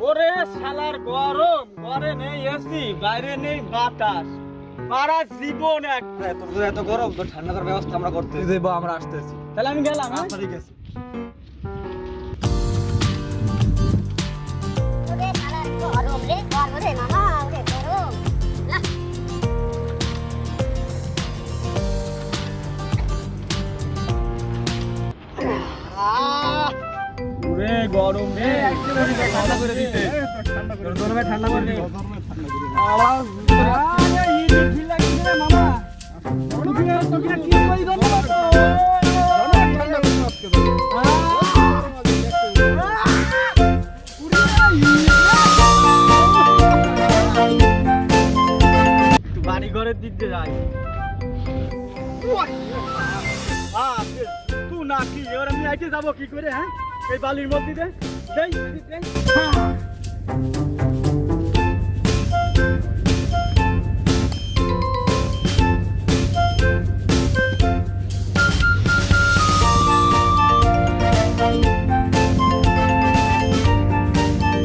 ওরে শালার গরম, ঘরে নেই এসি, বাইরে নেই বাতাস, মারা জীবন একটা। তোর এত গরম, তো ঠান্ডা করার ব্যবস্থা আমরা করতে দেবো, আমরা আসতেছি। তাহলে আমি গেলাম। হ্যাঁ, ঠিক আছে। ওরে শালার গরম রে, গরম রে মামা, ওরে গরম। না ওরে গরম রে, ঠান্ডা করে দিতে। গরমে ঠান্ডা করে দিবে। বাড়ি ঘরের দিক দিয়ে যাই। তুই না কি এবার আমি আইতে যাবো কি করে? হ্যাঁ, এই বালির মধ্যে দিয়ে